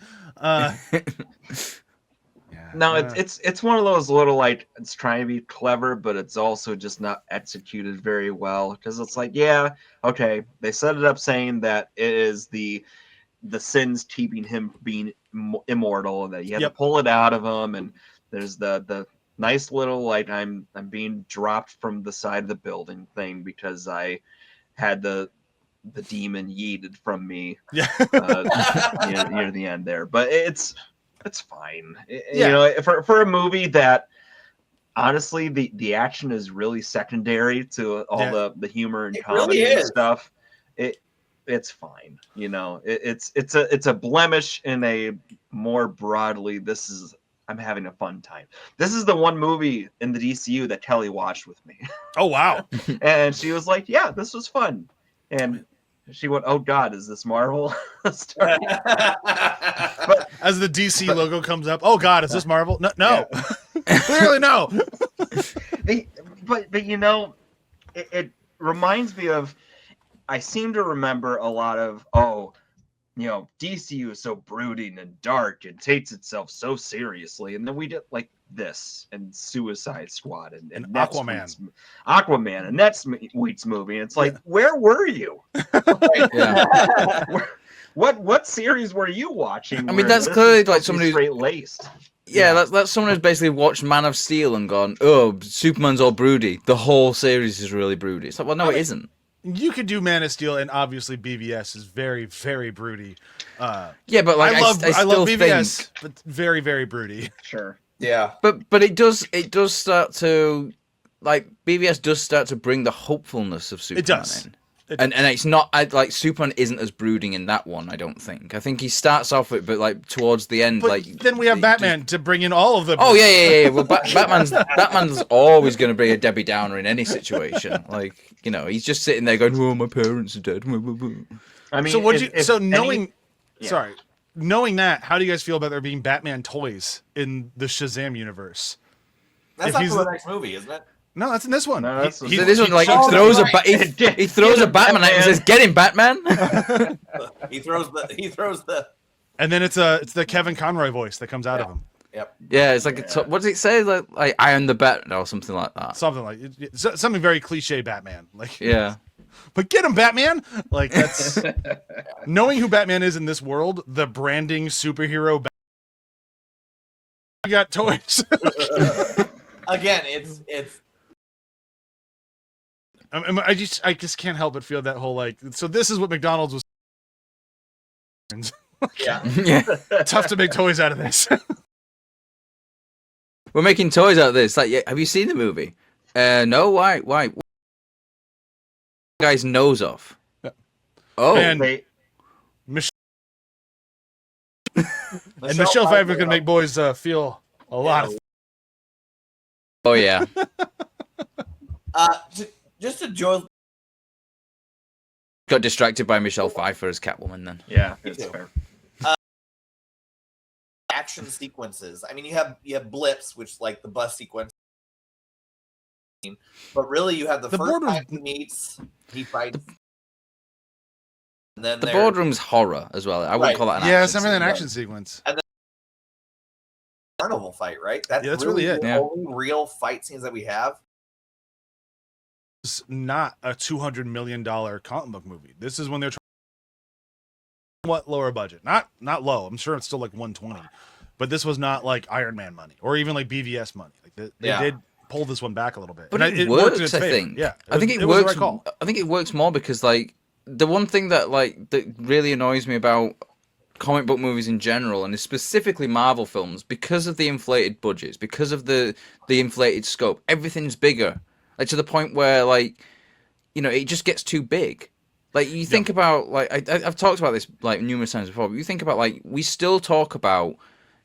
No, it's one of those little like it's trying to be clever, but it's also just not executed very well. Because it's like, yeah, okay, they set it up saying that it is the sins keeping him being immortal, and that you have to pull it out of him. And there's the nice little like I'm being dropped from the side of the building thing because I had the demon yeeted from me. Yeah. Near the end there, but it's fine. For a movie that honestly the action is really secondary to all the humor and comedy and stuff. It's fine. It's a blemish in a more broadly. I'm having a fun time. This is the one movie in the DCU that Kelly watched with me. Oh wow! And she was like, "Yeah, this was fun." And she went, "Oh God, is this Marvel?" As the DC logo comes up, oh God, is this Marvel? No. Clearly no. But you know, it reminds me of. I seem to remember a lot of DCU is so brooding and dark and takes itself so seriously, and then we did like this and Suicide Squad and Aquaman, and next week's movie. And it's like, where were you? What series were you watching? I mean, that's clearly like somebody who's straight laced. Yeah, that's someone who's basically watched Man of Steel and gone, "Oh, Superman's all broody. The whole series is really broody." It's like, well, no, it isn't. You could do Man of Steel, and obviously BVS is very, very broody. Yeah, but like I love still BVS, but very, very broody. Sure. Yeah. But it does start to, like, BVS does start to bring the hopefulness of Superman It does. in. And it's not like Superman isn't as brooding in that one. I don't think. I think he starts off with, but like towards the end, But like then we have Batman to bring in all of the. Oh yeah. Well, Batman's always going to be a Debbie Downer in any situation. Like, you know, he's just sitting there going, "Oh, my parents are dead." I mean, knowing that, how do you guys feel about there being Batman toys in the Shazam universe? That's not for the next movie, isn't it? No, that's in this one. No, So this one, like, he throws a Batman at him and says, "Get him, Batman." He throws the. And then it's the Kevin Conroy voice that comes out of him. Yep. Yeah, it's like what does it say? Like I am the Batman or something like that. Something like something very cliche Batman. Like, Yeah. but get him, Batman! Like, that's knowing who Batman is in this world, the branding superhero. We got toys. Again, it's. I just can't help but feel that whole like. So this is what McDonald's was. Yeah. Yeah. Tough to make toys out of this. We're making toys out of this. Like, yeah, have you seen the movie? No. Why? Guy's nose off. Yeah. Oh. And Michelle Pfeiffer's gonna make boys feel a lot of. Oh yeah. Just to join. Got distracted by Michelle Pfeiffer as Catwoman. Then. Yeah, that's fair. Action sequences. I mean, you have blips, which like the bus sequence, but really you have the first time he fights. And then the boardroom's horror as well. I wouldn't call that an action. Yeah, it's an action sequence. And then the carnival fight, right? That's really it. The only real fight scenes that we have. It's not a $200 million comic book movie. This is when they're trying what lower budget. Not low. I'm sure it's still like 120. But this was not like Iron Man money or even like BVS money. Like they did pull this one back a little bit. But and it works, I favor. think. Yeah. I think it works. I think it works more because like the one thing that really annoys me about comic book movies in general, and specifically Marvel films, because of the inflated budgets, because of the inflated scope, everything's bigger. Like to the point where like, you know, it just gets too big. Like you think about like I've talked about this like numerous times before. But you think about like we still talk about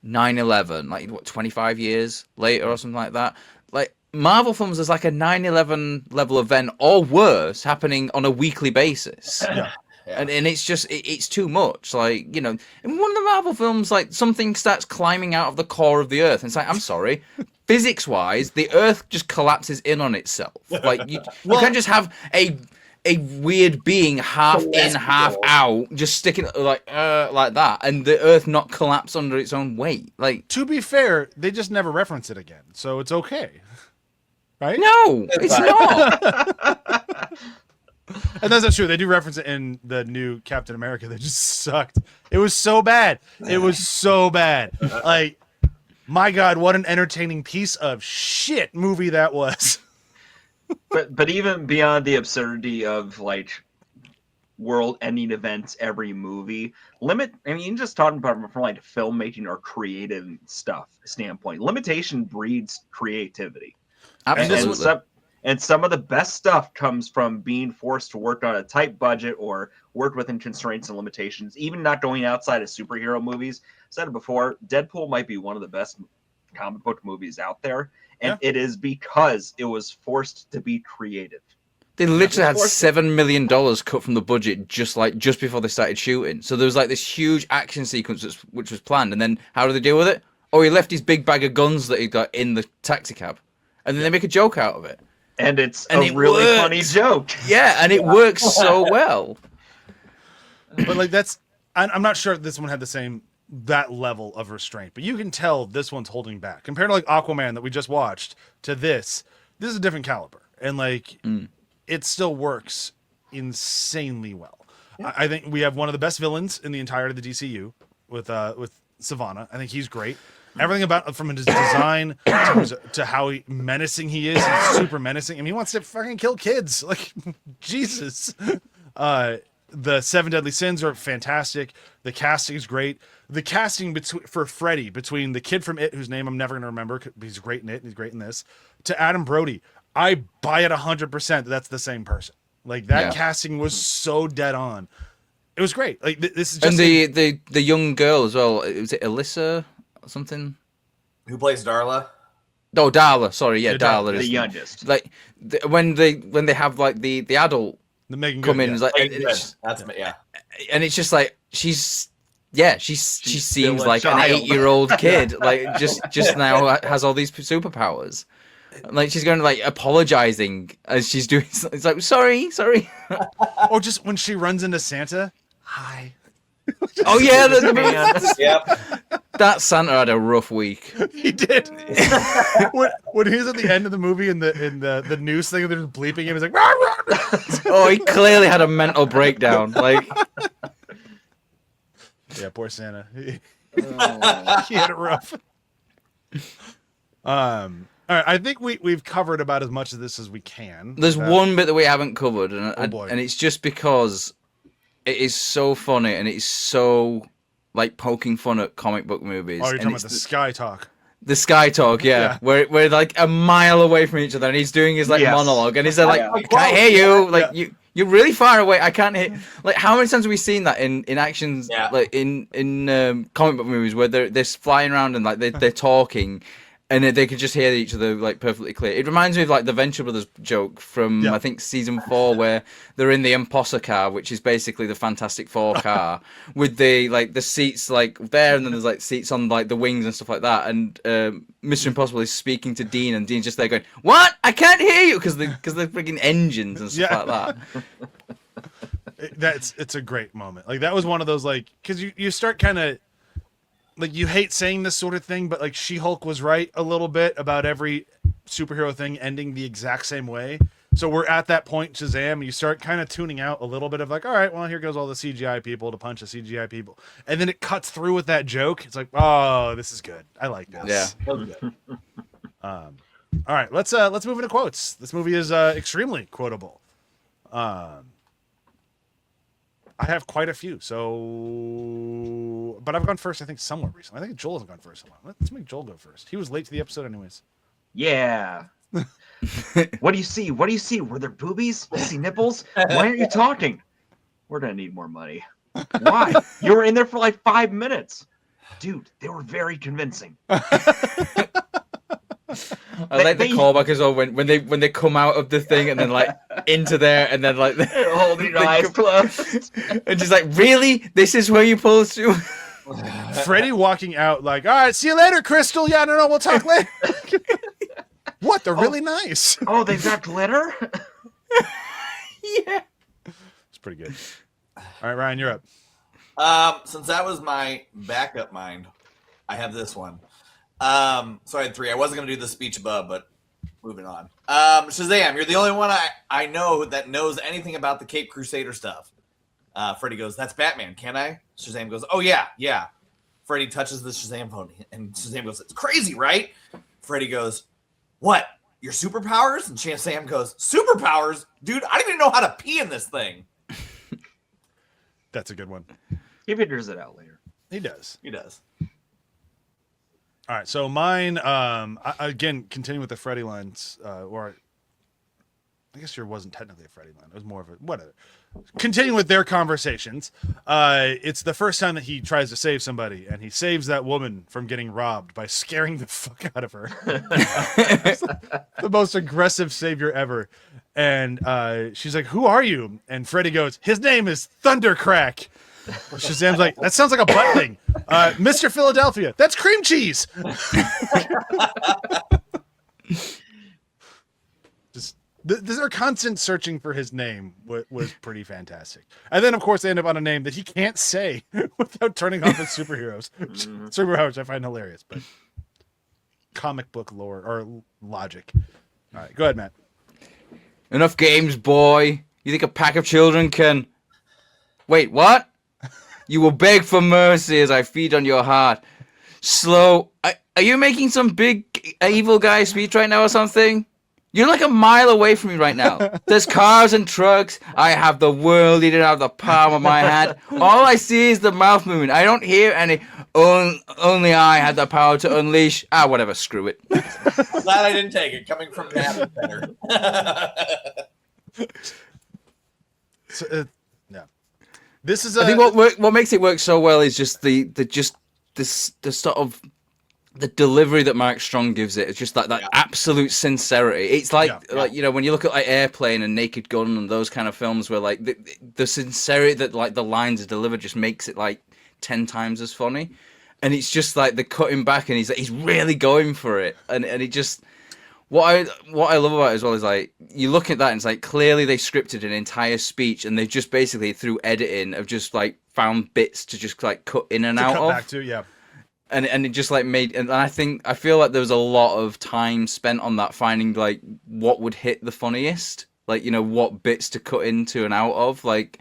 9/11 like what 25 years later or something like that. Like Marvel films is like a 9/11 level event or worse happening on a weekly basis. Yeah. And it's just it's too much. Like, you know, in one of the Marvel films, like something starts climbing out of the core of the Earth, and it's like, I'm sorry, physics-wise, the Earth just collapses in on itself. Like you can't just have a weird being half in, half out, just sticking like that, and the Earth not collapse under its own weight. Like, to be fair, they just never reference it again, so it's okay, right? No, it's not. And that's not true. They do reference it in the new Captain America that just sucked. It was so bad. It was so bad. Like, my God, what an entertaining piece of shit movie that was. But even beyond the absurdity of like world-ending events every movie, just talking about it from like filmmaking or creative stuff standpoint, limitation breeds creativity. Absolutely. And some of the best stuff comes from being forced to work on a tight budget or work within constraints and limitations, even not going outside of superhero movies. I said it before, Deadpool might be one of the best comic book movies out there. And it is because it was forced to be creative. They literally had $7 million cut from the budget just before they started shooting. So there was like this huge action sequence which was planned, and then how do they deal with it? Oh, he left his big bag of guns that he got in the taxi cab, and then they make a joke out of it. And it's a really funny joke. Yeah, and it works so well. But like I'm not sure if this one had that level of restraint, but you can tell this one's holding back compared to like Aquaman that we just watched to this. This is a different caliber, and like it still works insanely well. Yeah. I think we have one of the best villains in the entirety of the DCU with Savannah. I think he's great. Everything about from his design to how menacing he is, he's super menacing. I mean, he wants to fucking kill kids, like Jesus. The 7 Deadly Sins are fantastic. The casting is great. The casting for Freddy, between the kid from It, whose name I'm never going to remember, he's great in it, and he's great in this, to Adam Brody, I buy it 100% that that's the same person. Like, that casting was so dead on. It was great. Like, this is just... And the young girl as well, was it Alyssa or something? Who plays Darla? Oh, Darla, sorry, yeah, Darla. The youngest. Like, when they have, like, the adult the Megan come in, like, and it's just like, she seems like an 8-year-old kid, like just now has all these superpowers. Like, she's going like apologizing as she's doing. It's like, sorry. Or just when she runs into Santa, hi. Oh yeah, the Yep. That Santa had a rough week. He did. when he was at the end of the movie and the news thing, they're just bleeping him. He's like, rah, rah. Oh, he clearly had a mental breakdown. Like, yeah, poor Santa. He had it rough. All right, I think we've covered about as much of this as we can. There's one bit that we haven't covered, and and it's just because it is so funny and it's so like poking fun at comic book movies. Oh, you're talking about the Sky Talk. The Sky Talk, yeah. Where we're like a mile away from each other, and he's doing his like monologue, and he's there like, I can't hear you, like you're really far away. I can't hear. Like, how many times have we seen that in actions, like in comic book movies where they're flying around and like they're talking, and they could just hear each other like perfectly clear. It reminds me of like the Venture Brothers joke from I think season 4, where they're in the Imposter car, which is basically the Fantastic Four car, with the seats like there, and then there's like seats on like the wings and stuff like that. And Mr. Impossible is speaking to Dean, and Dean's just there going, "What? I can't hear you," because they're freaking engines and stuff like that. It's a great moment. Like, that was one of those, like, because you start kind of. Like, you hate saying this sort of thing, but like She-Hulk was right a little bit about every superhero thing ending the exact same way. So we're at that point, Shazam, and you start kind of tuning out a little bit of like, all right, well, here goes all the CGI people to punch the CGI people. And then it cuts through with that joke. It's like, oh, this is good. I like this. Yeah. All right, let's move into quotes. This movie is extremely quotable. I have quite a few, but I've gone first, I think, somewhat recently. I think Joel hasn't gone first a lot. Let's make Joel go first. He was late to the episode anyways. Yeah. What do you see? What do you see? Were there boobies? You see nipples? Why aren't you talking? We're going to need more money. Why? You were in there for like 5 minutes. Dude, they were very convincing. I like the callback as well when they come out of the thing and then like into there and then like holding your eyes closed and just like, really, this is where you pull through. Freddy walking out like, all right, see you later, Crystal. Yeah, no, we'll talk later. What? They're really nice. Oh, they've got glitter. Yeah, it's pretty good. All right, Ryan, you're up. Since that was my backup mind, I have this one. So I had 3. I wasn't gonna do the speech above, but moving on. Shazam, you're the only one I know that knows anything about the Cape Crusader stuff. Freddy goes, that's Batman, can I? Shazam goes, oh yeah. Freddy touches the Shazam phone, and Shazam goes, it's crazy, right? Freddy goes, what? Your superpowers? And Shazam goes, superpowers? Dude, I don't even know how to pee in this thing. That's a good one. He figures it out later. He does. All right, so mine, again, continuing with the Freddy lines, or I guess yours wasn't technically a Freddy line. It was more of a whatever. Continuing with their conversations, it's the first time that he tries to save somebody, and he saves that woman from getting robbed by scaring the fuck out of her. The most aggressive savior ever. And she's like, "Who are you?" And Freddy goes, "His name is Thundercrack." Shazam's like, "That sounds like a butt thing." Mr. Philadelphia, that's cream cheese. Their constant searching for his name was pretty fantastic. And then, of course, they end up on a name that he can't say without turning off his superheroes. Superheroes I find hilarious, but comic book lore or logic. All right, go ahead, Matt. Enough games, boy. You think a pack of children can... Wait, what? You will beg for mercy as I feed on your heart. Slow. Are you making some big evil guy speech right now or something? You're like a mile away from me right now. There's cars and trucks. I have the world eaten out of the palm of my hand. All I see is the mouth movement. I don't hear any. Only I had the power to unleash. Whatever. Screw it. I'm glad I didn't take it. Coming from Matt, better. Yeah. This is. I think what makes it work so well is just the sort of. The delivery that Mark Strong gives it is just like that absolute sincerity. It's like you know, when you look at like Airplane and Naked Gun and those kind of films where like the sincerity that like the lines are delivered just makes it like 10 times as funny. And it's just like the cutting back and he's really going for it. And it just what I love about it as well is like you look at that and it's like clearly they scripted an entire speech and they just basically through editing have just like found bits to just like cut in and out of. Back to, yeah. And it just like made, and I feel like there was a lot of time spent on that, finding like what would hit the funniest, like, you know, what bits to cut into and out of. Like,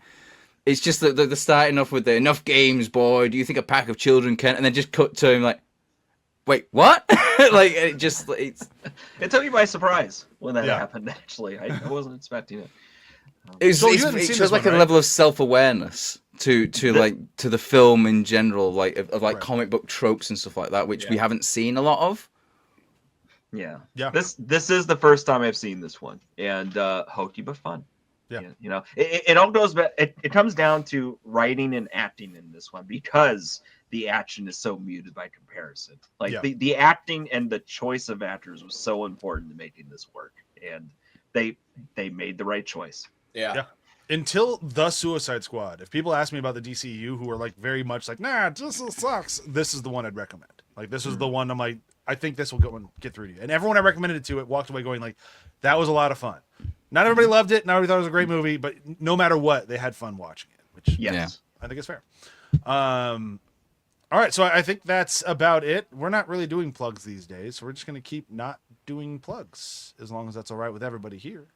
it's just that they're starting off with the enough games, boy. Do you think a pack of children can? And then just cut to him like, wait, what? Like it took me by surprise when that happened. Actually, I wasn't expecting it. It shows like a level of self-awareness to the film in general, like of like comic book tropes and stuff like that, which we haven't seen a lot of. Yeah. This is the first time I've seen this one, and hokey but fun. Yeah. You know, it all goes back. It comes down to writing and acting in this one because the action is so muted by comparison. Like the acting and the choice of actors was so important to making this work, and they made the right choice. Yeah. Until The Suicide Squad, if people ask me about the DCU who are like very much like, nah, this sucks, this is the one I'd recommend. Like, this is the one I'm like, I think this will go and get through to you. And everyone I recommended it to, it walked away going like, that was a lot of fun. Not everybody loved it. Not everybody thought it was a great movie, but no matter what, they had fun watching it, which I think is fair. All right, so I think that's about it. We're not really doing plugs these days, so we're just going to keep not doing plugs as long as that's all right with everybody here.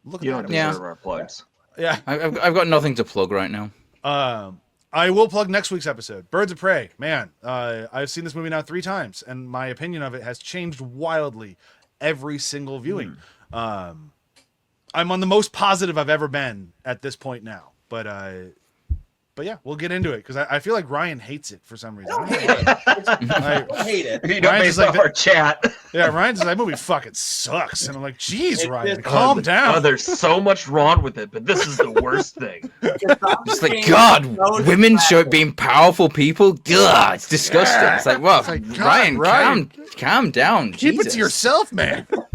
Look at that. Our plugs. Yeah. I've got nothing to plug right now. I will plug next week's episode, Birds of Prey. Man, I've seen this movie now 3 times, and my opinion of it has changed wildly every single viewing. I'm on the most positive I've ever been at this point now. But yeah, we'll get into it because I feel like Ryan hates it for some reason. I hate it. You don't based off our chat. Yeah, Ryan's like, that movie fucking sucks. And I'm like, geez, Ryan, calm down. There's so much wrong with it, but this is the worst thing. It's like, God, women being powerful people? God, it's disgusting. It's like, well, Ryan, calm down. Keep Jesus. it to yourself, man. All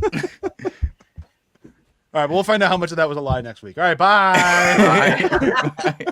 right, we'll find out how much of that was a lie next week. All right, bye. Bye.